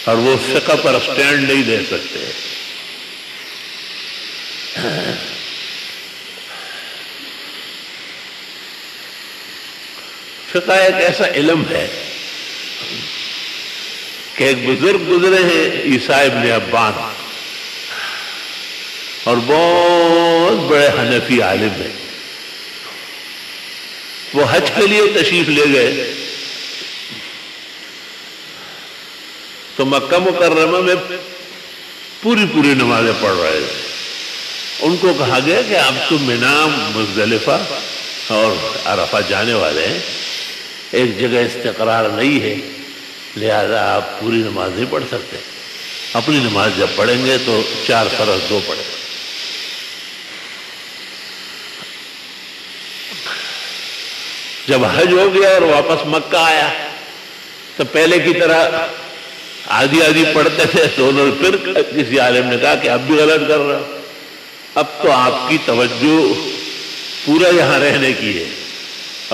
اور وہ فقہ پر سٹینڈ نہیں لے سکتے. فقہ ایک ایسا علم ہے کہ ایک بزرگ گزرے ہیں عیسیٰ ابن ابان، اور بہت بڑے حنفی عالم ہیں. وہ حج کے لیے تشریف لے گئے تو مکہ مکرمہ میں پوری نمازیں پڑھ رہے تھے. ان کو کہا گیا کہ اب تو منا مزدلفہ اور عرفہ جانے والے ہیں، ایک جگہ استقرار نہیں ہے، لہذا آپ پوری نماز نہیں پڑھ سکتے. اپنی نماز جب پڑھیں گے تو 4 فرض 2 پڑھیں. جب حج ہو گیا اور واپس مکہ آیا تو پہلے کی طرح آدھی پڑھتے تھے. تو انہوں نے پھر کسی عالم نے کہا کہ اب بھی غلط کر رہا ہو، اب تو آپ کی توجہ پورا یہاں رہنے کی ہے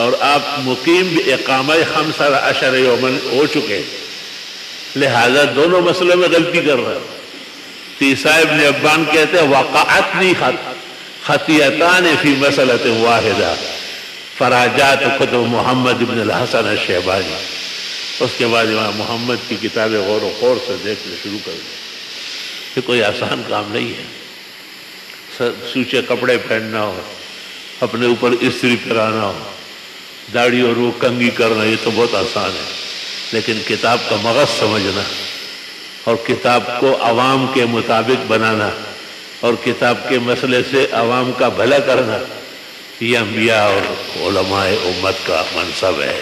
اور آپ مقیم اقامہ 15 یومن ہو چکے، لہذا دونوں مسئلوں میں غلطی کر رہے ہو. عیسیٰ ابن ابان کہتے ہیں وقعتنی خطیئتان فی مسئلۃ واحدہ فراجات کتب محمد ابن الحسن الشیبانی. اس کے بعد امام محمد کی کتابیں غور و خوض سے دیکھنا شروع کر دی. یہ کوئی آسان کام نہیں ہے. سوچے کپڑے پہننا ہو، اپنے اوپر استری پھرانا ہو، داڑھی اور وہ کنگھی کرنا، یہ تو بہت آسان ہے. لیکن کتاب کا مغز سمجھنا اور کتاب کو عوام کے مطابق بنانا اور کتاب کے مسئلے سے عوام کا بھلا کرنا، یہ انبیاء اور علماء امت کا منصب ہے.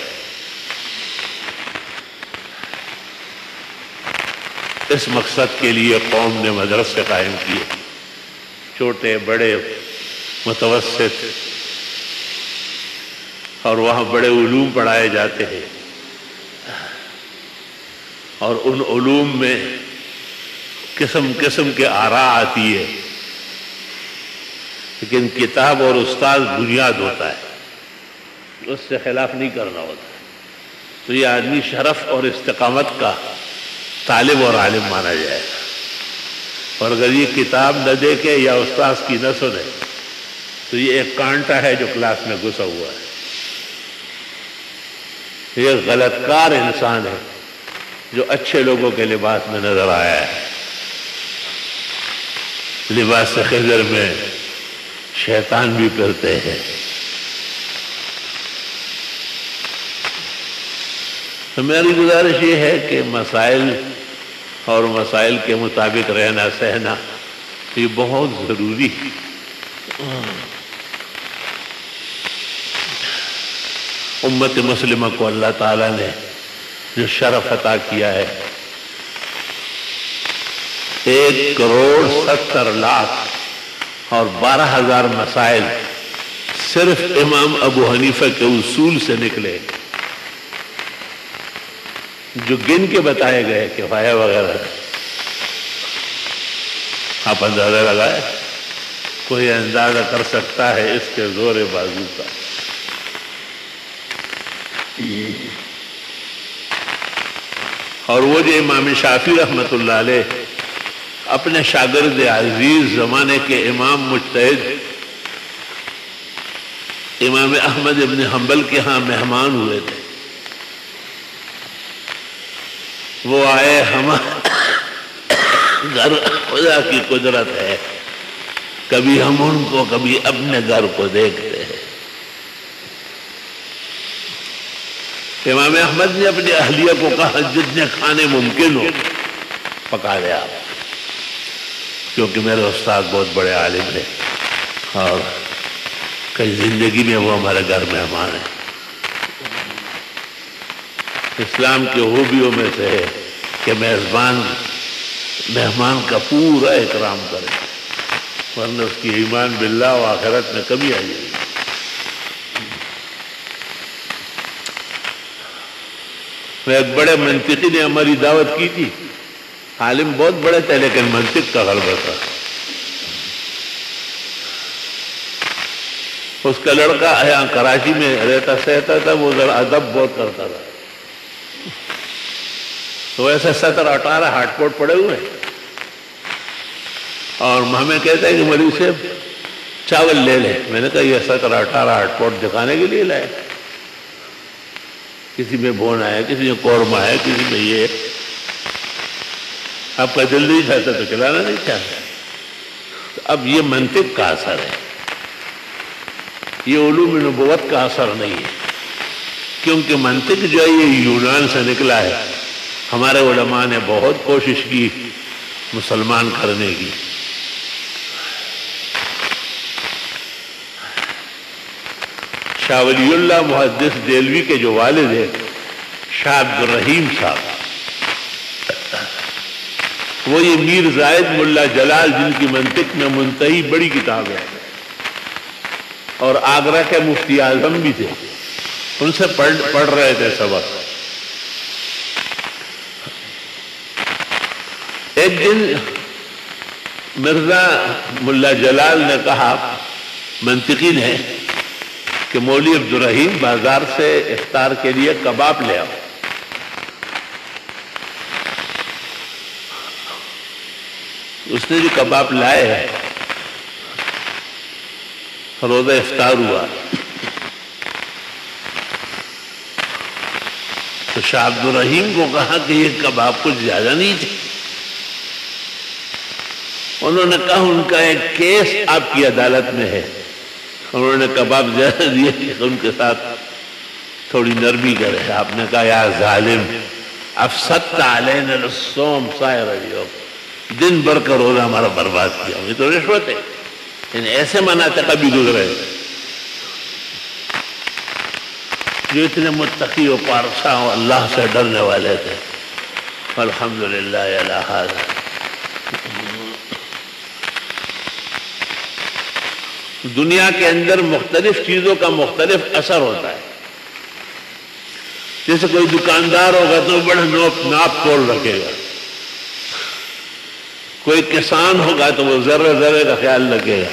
اس مقصد کے لیے قوم نے مدرسے قائم کیے، چھوٹے بڑے متوسط، اور وہاں بڑے علوم پڑھائے جاتے ہیں. اور ان علوم میں قسم قسم کے آراء آتی ہے، لیکن کتاب اور استاد بنیاد ہوتا ہے، اس سے خلاف نہیں کرنا ہوتا. تو یہ آدمی شرف اور استقامت کا طالب اور عالم مانا جائے گا. اور اگر یہ کتاب نہ دیکھے یا استاذ کی نہ سنے تو یہ ایک کانٹا ہے جو کلاس میں گھسا ہوا ہے. یہ غلط کار انسان ہے جو اچھے لوگوں کے لباس میں نظر آیا ہے. لباس خضر میں شیطان بھی پھرتے ہیں. تو میری گزارش یہ ہے کہ مسائل اور مسائل کے مطابق رہنا سہنا یہ بہت ضروری ہے. امت مسلمہ کو اللہ تعالیٰ نے جو شرف عطا کیا ہے، 1,70,00,000 اور 12,000 مسائل صرف امام ابو حنیفہ کے اصول سے نکلے، جو گن کے بتائے گئے کفایہ وغیرہ. آپ اندازہ لگائے، کوئی اندازہ کر سکتا ہے اس کے زور بازو کا. اور وہ جو امام شافعی رحمۃ اللہ علیہ اپنے شاگرد عزیز زمانے کے امام مجتہد امام احمد ابن حنبل کے ہاں مہمان ہوئے تھے. وہ آئے، ہمارے گھر خدا کی قدرت ہے، کبھی ہم ان کو کبھی اپنے گھر کو دیکھتے ہیں. امام احمد نے اپنی اہلیہ کو کہا جتنے کھانے ممکن ہو پکا لے آپ، کیونکہ میرے استاد بہت بڑے عالم ہیں اور کئی زندگی میں وہ ہمارے گھر مہمان ہیں. اسلام کی خوبیوں میں سے ہے کہ مہمان کا پورا اکرام کرے، ورنہ اس کی ایمان باللہ و آخرت میں کمی آ جائے گی. میں ایک بڑے منطقی نے ہماری دعوت کی تھی، عالم بہت بڑے تھے لیکن منطق کا غلبہ تھا. اس کا لڑکا یہاں کراچی میں رہتا سہتا تھا، وہ ذرا ادب بہت کرتا تھا. تو ایسے 17-18 ہاٹ پوٹ پڑے ہوئے ہیں، اور ہمیں کہتے ہیں کہ مولوی صاحب چاول لے لیں۔ میں نے کہا یہ 17-18 ہاٹ پوٹ دکھانے کے لیے لائے، کسی میں بھونا ہے، کسی میں قورمہ ہے، کسی میں یہ۔ آپ کا دل نہیں چاہتا تو کھلانا نہیں چاہتا۔ اب یہ منطق کا اثر ہے، یہ علوم نبوت کا اثر نہیں ہے، کیونکہ منطق جو ہے یہ یونان سے نکلا ہے۔ ہمارے علماء نے بہت کوشش کی مسلمان کرنے کی۔ شاہ ولی اللہ محدث دہلوی کے جو والد ہیں شاہ عبد الرحیم صاحب، وہ یہ میر زائد ملا جلال جن کی منطق میں منتہی بڑی کتاب ہے، اور آگرہ کے مفتی اعظم بھی تھے، ان سے پڑھ رہے تھے سبق۔ ایک دن مرزا ملا جلال نے کہا، منطقین ہے، کہ مولوی عبد الرحیم بازار سے افطار کے لیے کباب لے آؤ۔ اس نے جو کباب لائے ہیں، روزہ افطار ہوا تو شاہ عبد الرحیم کو کہا کہ یہ کباب کچھ زیادہ نہیں تھے۔ انہوں نے کہا ان کا ایک کیس آپ کی عدالت میں ہے، انہوں نے کباب زیادہ دیے، ان کے ساتھ تھوڑی نرمی کرے۔ آپ نے کہا یا ظالم افسدت علینا الصوم سائر اليوم، دن بھر کا روزہ ہمارا برباد کیا، یہ تو رشوت ہے۔ یعنی ایسے مناطق بھی گزرے جو اتنے متقی و پارسا و اللہ سے ڈرنے والے تھے۔ الحمدللہ علی ھذا۔ دنیا کے اندر مختلف چیزوں کا مختلف اثر ہوتا ہے۔ جیسے کوئی دکاندار ہوگا تو بڑا ناپ تول رکھے گا، کوئی کسان ہوگا تو وہ ذرے ذرے کا خیال رکھے گا،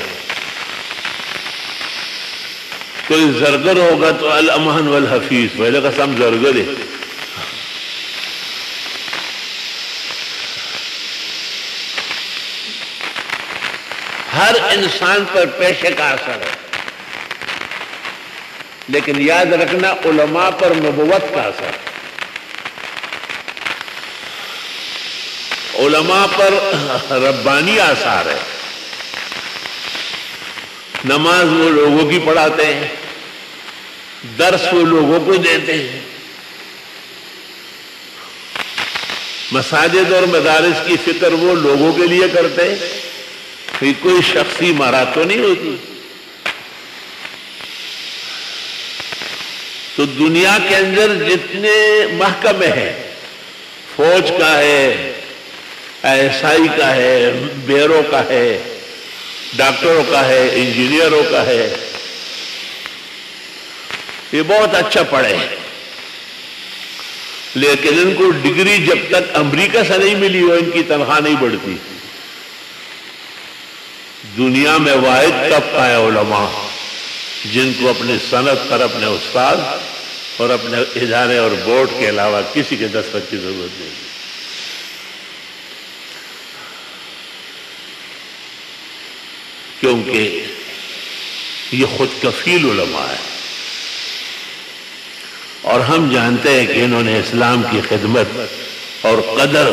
کوئی زرگر ہوگا تو الامہن والحفیظ، پہلے قسم زرگر ہے۔ ہر انسان پر پیشے کا اثر ہے، لیکن یاد رکھنا علماء پر نبوت کا اثر ہے۔ علماء پر ربانی آثار ہے۔ نماز وہ لوگوں کی پڑھاتے ہیں، درس وہ لوگوں کو دیتے ہیں، مساجد اور مدارس کی فکر وہ لوگوں کے لیے کرتے ہیں، کوئی شخصی مہارت تو نہیں ہوتی۔ تو دنیا کے اندر جتنے محکمے ہیں، فوج کا ہے، ایسائی کا ہے، بیرو کا ہے، ڈاکٹروں کا ہے، انجینئروں کا ہے، یہ بہت اچھا پڑھے، لیکن ان کو ڈگری جب تک امریکہ سے نہیں ملی ہو ان کی تنخواہ نہیں بڑھتی۔ دنیا میں واحد طبقہ ہے علماء جن کو اپنے صنعت پر اپنے استاد اور اپنے ادارے اور بورڈ کے علاوہ کسی کے دستخط کی ضرورت نہیں۔ کیونکہ یہ خود کفیل علماء ہے، اور ہم جانتے ہیں کہ انہوں نے اسلام کی خدمت اور قدر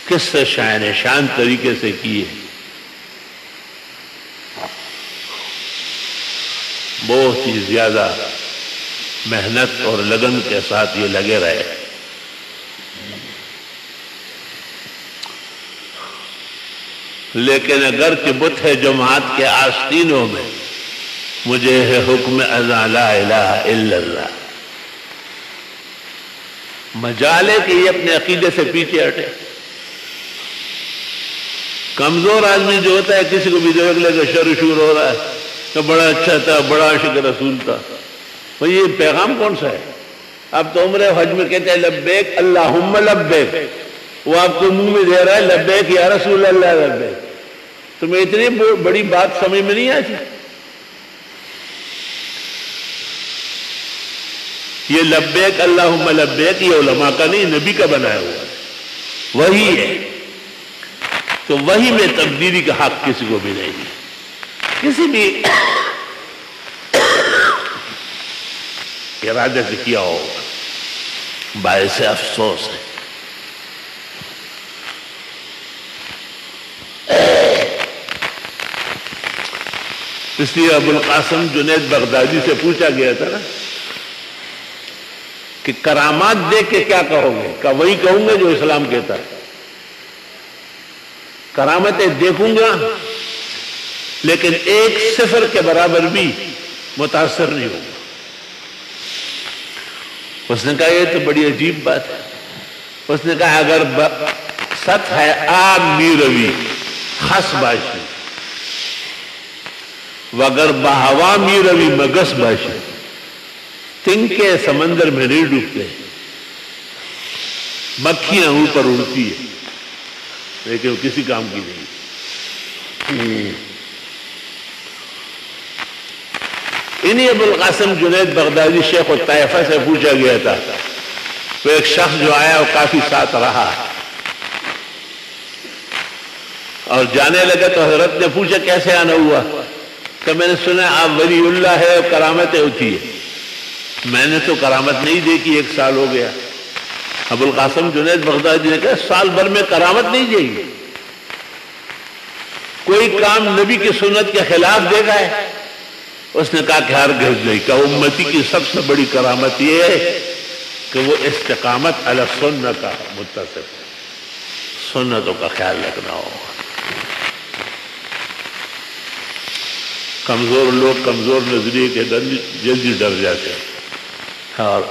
کس سے شائن شان طریقے سے کی ہے۔ بہت ہی زیادہ محنت اور لگن کے ساتھ یہ لگے رہے۔ لیکن اگر کہ بت ہے جماعت کے آستینوں میں، مجھے ہے حکم اذا لا الہ الا اللہ، مجال ہے کہ یہ اپنے عقیدے سے پیچھے ہٹے۔ کمزور آدمی جو ہوتا ہے کسی کو بھی دیکھ لے کہ شر شور ہو رہا ہے تو بڑا اچھا تھا، بڑا عاشق رسول تھا، بھئی یہ پیغام کون سا ہے؟ اب تو عمرہ حج میں کہتے ہیں لبیک اللہم لبیک، وہ آپ کو منہ میں دے رہا ہے لبیک یا رسول اللہ لبیک۔ تمہیں اتنی بڑی بات سمجھ میں نہیں آتی؟ یہ لبیک اللہم لبیک یہ علماء کا نہیں، نبی کا بنایا ہوا ہے، وہی ہے۔ تو وہی میں تبدیلی کا حق کسی کو بھی نہیں ہے، کسی بھی ارادے سے کیا ہوگا، باعث افسوس ہے۔ اس لیے ابو القاسم جنید بغدادی سے پوچھا گیا تھا نا کہ کرامات دیکھ کے کیا کہو گے؟ کہ وہی کہوں گے جو اسلام کہتا ہے، کرامتیں دیکھوں گا لیکن ایک صفر کے برابر بھی متاثر نہیں ہوگا۔ اس نے کہا یہ تو بڑی عجیب بات ہے۔ اس نے کہا اگر ست ہے آب می روی خس باشی وگر بہوا می روی مگس باشی، تنکے سمندر میں نہیں ڈوبتے، مکھیاں اوپر اڑتی ہے لیکن وہ کسی کام کی نہیں۔ انہی ابو القاسم جنید بغدادی شیخ الطائفہ سے پوچھا گیا تھا، وہ ایک شخص جو آیا وہ کافی ساتھ رہا اور جانے لگا تو حضرت نے پوچھا کیسے آنا ہوا؟ کہ میں نے سنا آپ ولی اللہ ہے اور کرامتیں ہوتی ہے۔ میں نے تو کرامت نہیں دیکھی، 1 سال ہو گیا۔ ابو القاسم جنید بغدادی نے کہا سال بھر میں کرامت نہیں دیکھی، کوئی کام نبی کی سنت کے خلاف دیکھا ہے؟ اس نے کہا کہ ہرگز نہیں۔ کہ امتی کی سب سے بڑی کرامت یہ ہے کہ وہ استقامت علی سنت کا متصف ہے، سنتوں کا خیال رکھنا ہوگا۔ کمزور لوگ کمزور نظریے کے جلدی ڈر جاتے ہیں اور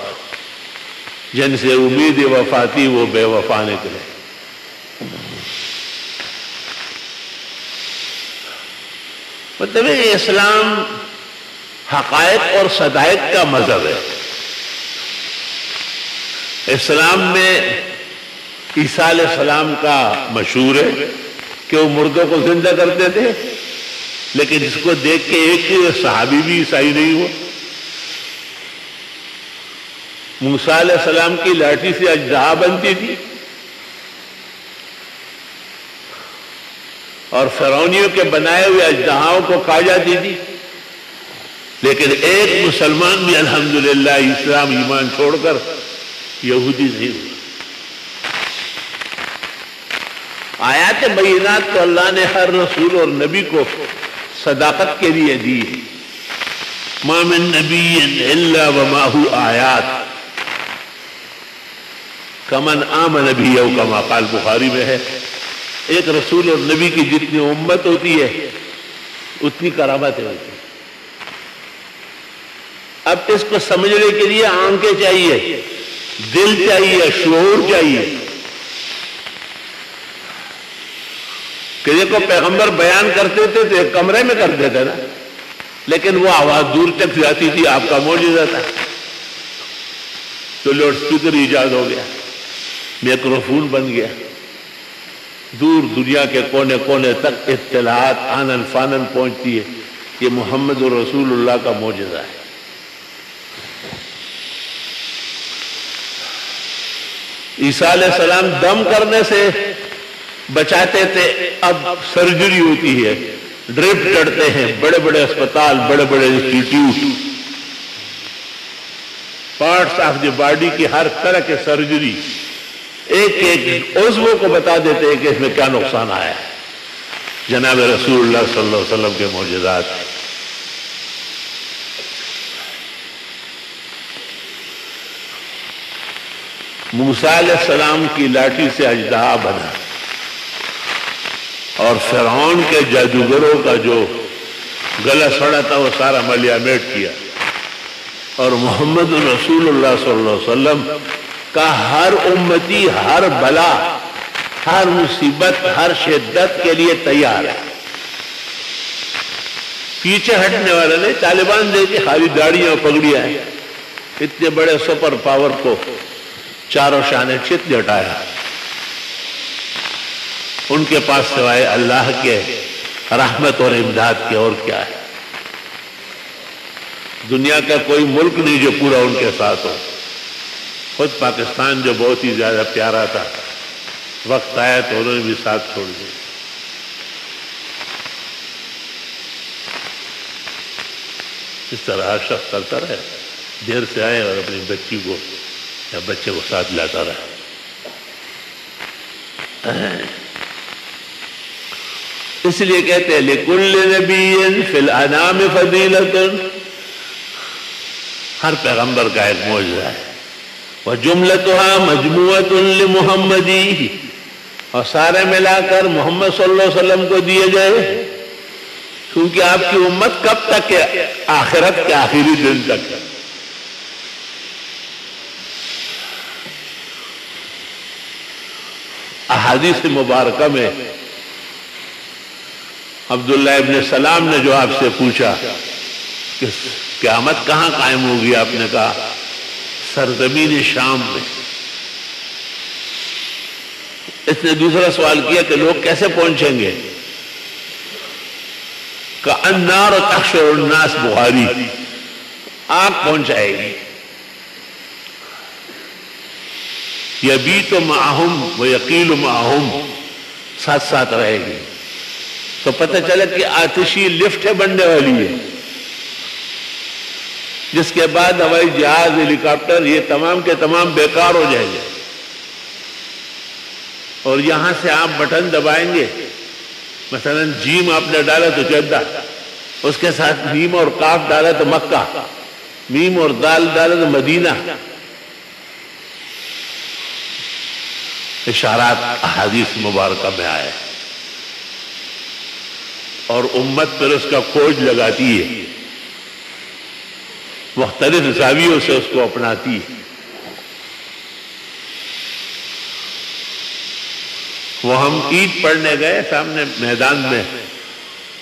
جن سے امید وفا تھی وہ بے وفا نکلے۔ مطلب ہے اسلام حقائق اور صدائق کا مذہب ہے۔ اسلام میں عیسیٰ علیہ السلام کا مشہور ہے کہ وہ مردوں کو زندہ کرتے تھے، لیکن اس کو دیکھ کے ایک صحابی بھی عیسائی نہیں ہوا۔ موسیٰ علیہ السلام کی لاٹھی سے اژدہا بنتی تھی اور فرعونیوں کے بنائے ہوئے اژدہاؤں کو کھا جاتی تھی، لیکن ایک مسلمان بھی الحمدللہ اسلام ایمان چھوڑ کر یہودی نہیں ہوا۔ آیات بینات تو اللہ نے ہر رسول اور نبی کو صداقت کے لیے دی ہے۔ ما من نبی الا ومعه آیات کمن آمن بھی او کما قال بخاری میں ہے، ایک رسول اور نبی کی جتنی امت ہوتی ہے اتنی کرامتیں ہوتی ہیں۔ اب اس کو سمجھنے کے لیے آنکھیں چاہیے، دل چاہیے، شعور چاہیے کہ دیکھو پیغمبر بیان کرتے تھے تو ایک کمرے میں کرتے تھے نا، لیکن وہ آواز دور تک جاتی تھی، آپ کا معجزہ تھا۔ تو لاؤڈ اسپیکر ایجاد ہو گیا، مائکروفون بن گیا، دور دنیا کے کونے کونے تک اطلاعات آنن فانن پہنچتی ہے۔ یہ محمد رسول اللہ کا معجزہ ہے۔ عیسیٰ علیہ السلام دم کرنے سے بچاتے تھے، اب سرجری ہوتی ہے، ڈرپ چڑھتے ہیں، بڑے بڑے اسپتال، بڑے بڑے institute, parts of the body کی ہر طرح کے سرجری ایک ایک عضو کو بتا دیتے ہیں کہ اس میں کیا نقصان آیا ہے۔ جناب رسول اللہ صلی اللہ علیہ وسلم کے معجزات۔ موسیٰ علیہ السلام کی لاٹھی سے اژدہا بنا اور فرعون کے جادوگروں کا جو گلا سڑا تھا وہ سارا ملیا میٹ کیا، اور محمد رسول اللہ صلی اللہ علیہ وسلم کا ہر امتی ہر بلا، ہر مصیبت، ہر شدت کے لیے تیار ہے، پیچھے ہٹنے والا نہیں۔ طالبان دیکھے خالی داڑیاں اور پگڑیاں ہیں، اتنے بڑے سپر پاور کو چاروں شانے چت ہٹایا، ان کے پاس سوائے اللہ کے رحمت اور امداد کے اور کیا ہے؟ دنیا کا کوئی ملک نہیں جو پورا ان کے ساتھ ہو. خود پاکستان جو بہت ہی زیادہ پیارا تھا، وقت آیا تو انہوں نے بھی ساتھ چھوڑ دیا. اس طرح ہر شخص کرتا رہے، دیر سے آئے اور اپنی بچی کو یا بچے کو ساتھ لاتا رہے. اس لیے کہتے ہیں لِكُلِّ نَبِيٍّ فِي الْأَنَامِ فَضِيلَةٌ، ہر پیغمبر کا ایک معجزہ ہے. وَجُمْلَتُهَا مَجْمُوعَةٌ لِمُحَمَّدِهِ، اور سارے ملا کر محمد صلی اللہ علیہ وسلم کو دیے گئے، کیونکہ آپ کی امت کب تک ہے؟ آخرت کے آخری دن تک. احادیث مبارکہ میں عبداللہ ابن سلام نے جو آپ سے پوچھا کہ قیامت کہاں قائم ہوگی، آپ نے کہا سرزمین شام میں. اس نے دوسرا سوال کیا کہ لوگ کیسے پہنچیں گے؟ کَأَنَّارُ تَحْشُرُ النَّاسِ، بخاری، آگ پہنچائے گی. یبیتُ مَعَهُمْ وَیَقِیلُ مَعَهُمْ، ساتھ ساتھ رہے گی. تو پتہ چلا کہ آتشی لفٹ بننے والی ہے، جس کے بعد ہوائی جہاز، ہیلی کاپٹر، یہ تمام کے تمام بیکار ہو جائیں گے. اور یہاں سے آپ بٹن دبائیں گے، مثلا جیم آپ نے ڈالا تو جدہ، اس کے ساتھ میم اور کاف ڈالا تو مکہ، میم اور دال ڈالا تو مدینہ. اشارات احادیث مبارکہ میں آئے، اور امت پر اس کا کھوج لگاتی ہے، مختلف زاویوں سے اس کو اپناتی ہے. وہ ہم عید پڑھنے گئے، سامنے میدان میں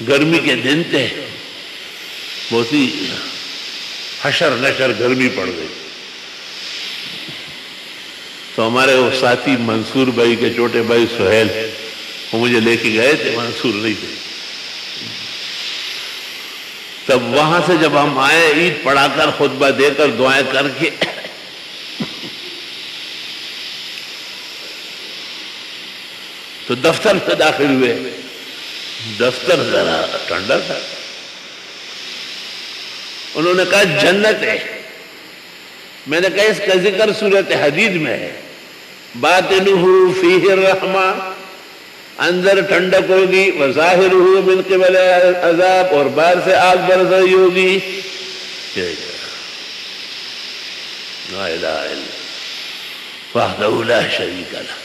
گرمی کے دن تھے، بہت ہی حشر نشر گرمی پڑ گئی. تو ہمارے وہ ساتھی منصور بھائی کے چھوٹے بھائی سہیل، وہ مجھے لے کے گئے تھے، منصور نہیں تھے. تب وہاں سے جب ہم آئے، عید پڑھا کر، خطبہ دے کر، دعائیں کر کے، تو دفتر سے داخل ہوئے. دفتر ذرا ٹھنڈا تھا. انہوں نے کہا جنت ہے. میں نے کہا اس کا ذکر سورۃ حدید میں ہے، باطنہ فیہ الرحمہ، اندر ٹھنڈک ہوگی، وظاہرہ من قبل عذاب، اور باہر سے آگ برس رہی ہوگی. لا الہ الا اللہ وحدہ لا شریک لہ.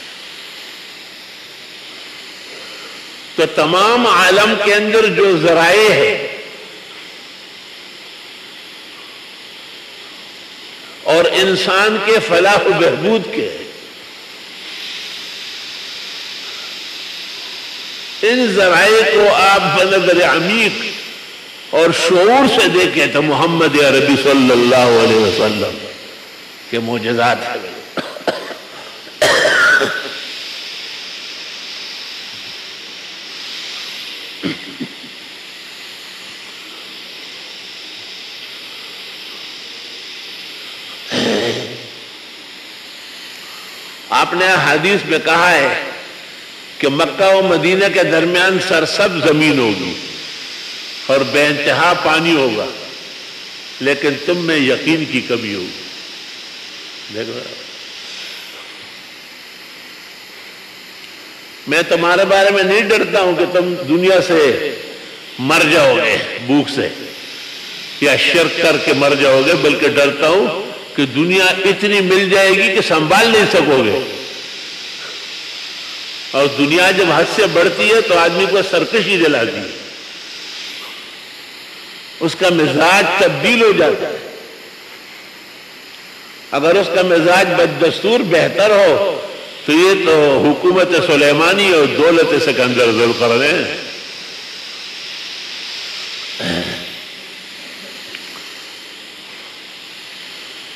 تو تمام عالم کے اندر جو ذرائع ہے اور انسان کے فلاح و بہبود کے، ان ذرائع کو آپ بنظر عمیق اور شعور سے دیکھیں تو محمد عربی صلی اللہ علیہ وسلم کے معجزات ہیں. آپ نے حدیث میں کہا ہے کہ مکہ و مدینہ کے درمیان سرسبز زمین ہوگی اور بے انتہا پانی ہوگا، لیکن تم میں یقین کی کمی ہوگی. دیکھو، میں تمہارے بارے میں نہیں ڈرتا ہوں کہ تم دنیا سے مر جاؤ گے بھوک سے یا شرک کر کے مر جاؤ گے، بلکہ ڈرتا ہوں کہ دنیا اتنی مل جائے گی کہ سنبھال نہیں سکو گے. اور دنیا جب حد سے بڑھتی ہے تو آدمی کو سرکشی دلاتی ہے، اس کا مزاج تبدیل ہو جاتا ہے. اگر اس کا مزاج بددستور بہتر ہو تو یہ تو حکومت سلیمانی اور دولت سکندر ذوالقرنین.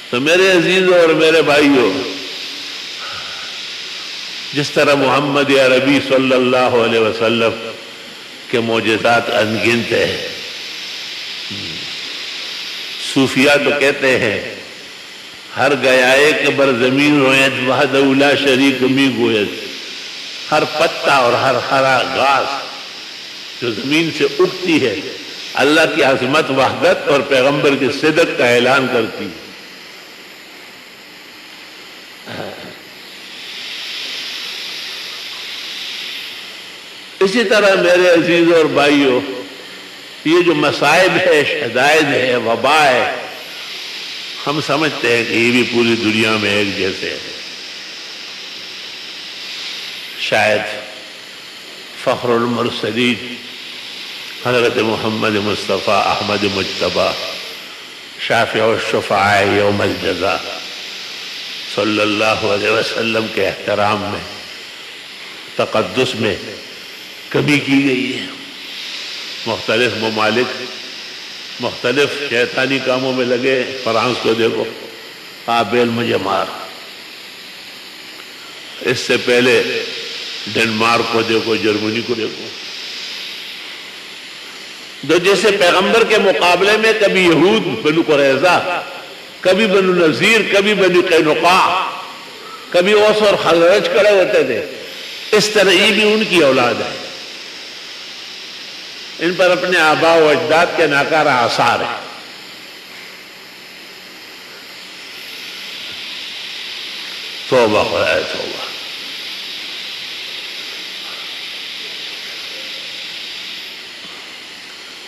تو میرے عزیزوں اور میرے بھائیوں، جس طرح محمد عربی صلی اللہ علیہ وسلم کے معجزات انگنت ہیں، صوفیاء تو کہتے ہیں ہر گیائے کے بر زمین رویت وحدہ لا شریک می گویت، ہر پتا اور ہر ہرا گھاس جو زمین سے اٹھتی ہے اللہ کی عظمت، وحدت اور پیغمبر کی صدق کا اعلان کرتی ہے۔ اسی طرح میرے عزیزوں اور بھائیوں، یہ جو مصائب ہے، شدائد ہے، وبا ہے، ہم سمجھتے ہیں کہ یہ بھی پوری دنیا میں ایک جیسے ہے۔ شاید فخر المرسلین حضرت محمد مصطفیٰ احمد مجتبیٰ شافع الشفعاء یوم الجزا صلی اللہ علیہ وسلم کے احترام میں، تقدس میں کمی کی گئی ہے۔ مختلف ممالک مختلف شیطانی کاموں میں لگے۔ فرانس کو دیکھو، آبیل مجھے مار، اس سے پہلے ڈنمارک کو دیکھو، جرمنی کو دیکھو، جو جیسے پیغمبر کے مقابلے میں کبھی یہود بنو قریظہ، کبھی بنو نذیر، کبھی بنو قینقاع، کبھی اوس اور خزرج کھڑے ہوتے تھے، اس طرح یہ بھی ان کی اولاد ہے۔ ان پر اپنے آباء و اجداد کے ناکارہ آثار ہیں۔ توبہ خدائے توبہ۔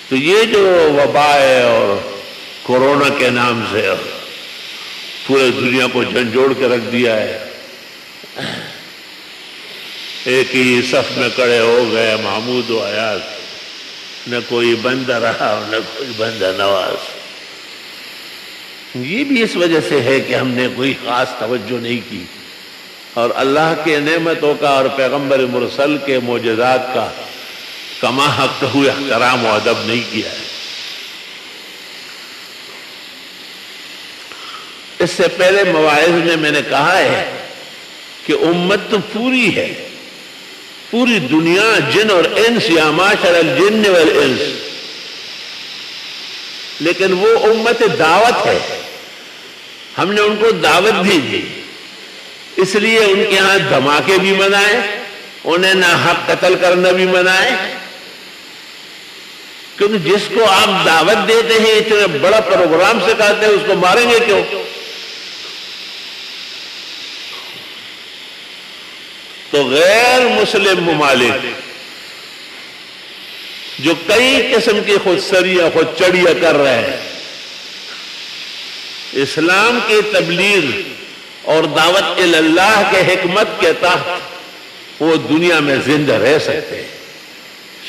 تو یہ جو وبا ہے اور کورونا کے نام سے پورے دنیا کو جھنجھوڑ کے رکھ دیا ہے، ایک ہی صف میں کھڑے ہو گئے محمود و ایاز، نہ کوئی بندہ رہا نہ کوئی بندہ نواز۔ یہ بھی اس وجہ سے ہے کہ ہم نے کوئی خاص توجہ نہیں کی اور اللہ کے نعمتوں کا اور پیغمبر مرسل کے معجزات کا کما حق ہوئے احترام و ادب نہیں کیا ہے۔ اس سے پہلے مواعظ میں نے کہا ہے کہ امت تو پوری ہے، پوری دنیا جن اور انس، یا معاشر الجن والانس، لیکن وہ امت دعوت ہے۔ ہم نے ان کو دعوت بھی دی، اس لیے ان کے ہاں دھماکے بھی منائے، انہیں ناحق قتل کرنا بھی منائے، کیونکہ جس کو آپ دعوت دیتے ہیں، اتنا بڑا پروگرام سکھاتے ہیں، اس کو ماریں گے کیوں؟ تو غیر مسلم ممالک جو کئی قسم کی خود سریاں خود چڑیاں کر رہے ہیں، اسلام کی تبلیغ اور دعوت اللہ کے حکمت کے تحت وہ دنیا میں زندہ رہ سکتے ہیں۔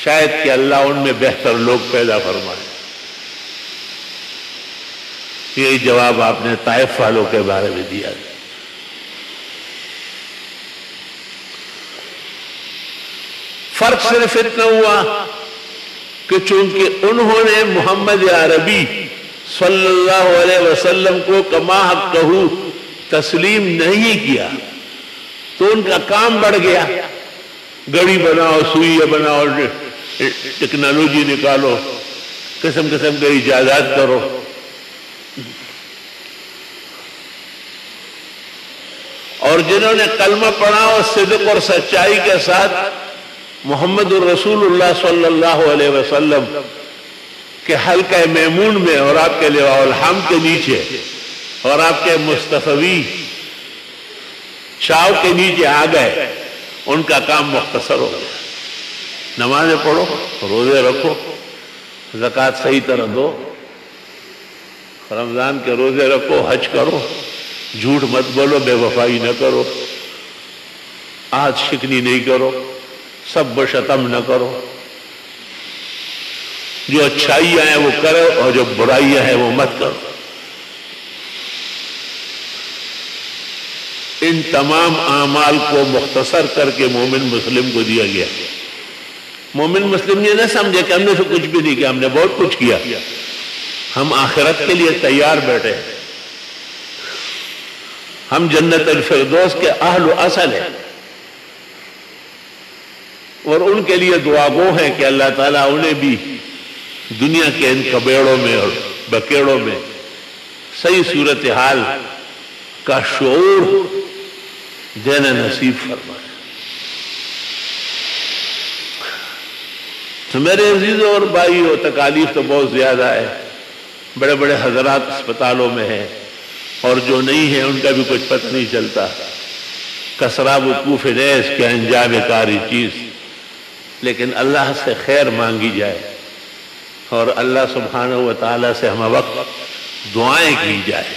شاید کہ اللہ ان میں بہتر لوگ پیدا فرمائے۔ یہی جواب آپ نے طائف والوں کے بارے میں دیا۔ فرق صرف اتنا ہوا کہ چونکہ انہوں نے محمد عربی صلی اللہ علیہ وسلم کو کما حقہ تسلیم نہیں کیا تو ان کا کام بڑھ گیا۔ گڑی بناؤ، سوئی بناؤ، ٹیکنالوجی نکالو، قسم قسم کے ایجادات کرو۔ اور جنہوں نے کلمہ پڑھا اور صدق اور سچائی کے ساتھ محمد الرسول اللہ صلی اللہ علیہ وسلم کے حلقہ میمون میں اور آپ کے لواء الحمد کے نیچے اور آپ کے مصطفی چھاؤ کے نیچے آ گئے، ان کا کام مختصر ہو گیا۔ نمازیں پڑھو، روزے رکھو، زکوٰۃ صحیح طرح دو، رمضان کے روزے رکھو، حج کرو، جھوٹ مت بولو، بے وفائی نہ کرو، عہد شکنی نہیں کرو، سب و شتم نہ کرو، جو اچھائیاں ہیں وہ کرو اور جو برائیاں ہیں وہ مت کرو۔ ان تمام اعمال کو مختصر کر کے مومن مسلم کو دیا گیا۔ مومن مسلم یہ نہ سمجھے کہ ہم نے تو کچھ بھی نہیں کیا، ہم نے بہت کچھ کیا، ہم آخرت کے لیے تیار بیٹھے، ہم جنت الفردوس کے اہل و اصل ہیں، اور ان کے لیے دعا گو ہیں کہ اللہ تعالیٰ انہیں بھی دنیا کے ان کبیڑوں میں اور بکیڑوں میں صحیح صورتحال کا شعور دینا نصیب فرمائے۔ تو میرے عزیزوں اور بھائیوں، تکالیف تو بہت زیادہ ہے، بڑے بڑے حضرات اسپتالوں میں ہیں، اور جو نہیں ہیں ان کا بھی کچھ پتہ نہیں چلتا، کسراب وقوف نیس کے انجام کاری چیز۔ لیکن اللہ سے خیر مانگی جائے اور اللہ سبحانہ و تعالیٰ سے ہم وقت دعائیں کی جائے۔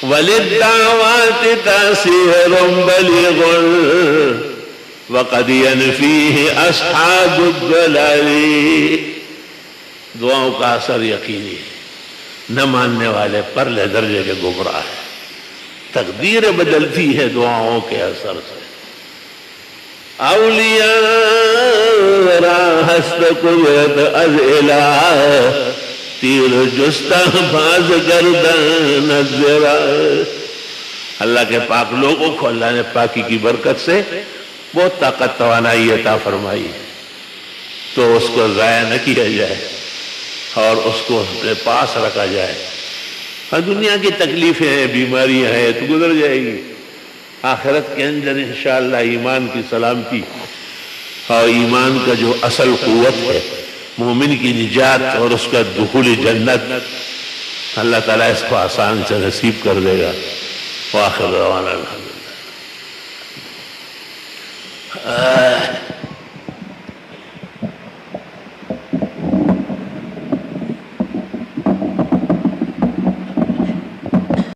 وَلِلدَّعْوَاتِ تَأْثِيرٌ بَلِيغٌ وَقَدْ يَنْفِيهِ أَصْحَابُ الضَّلَالِ، دعاؤں کا اثر یقینی ہے، نہ ماننے والے پرلے درجے کے گمراہ ہیں، تقدیر بدلتی ہے دعاؤں کے اثر سے۔ اولیاء را ہست قوت از الہ، تیر جستہ باز گردن ذرا، اللہ کے پاک لوگوں کو اللہ نے پاکی کی برکت سے بہت طاقت توانائی عطا فرمائی ہے، تو اس کو ضائع نہ کیا جائے اور اس کو اپنے پاس رکھا جائے۔ اور دنیا کی تکلیفیں ہیں، بیماریاں ہیں، تو گزر جائے گی، آخرت کے اندر انشاءاللہ ایمان کی سلامتی اور ایمان کا جو اصل قوت ہے، مومن کی نجات اور اس کا دخول جنت، اللہ تعالیٰ اس کو آسان سے نصیب کر دے گا۔ وآخر دعوانا الحمد۔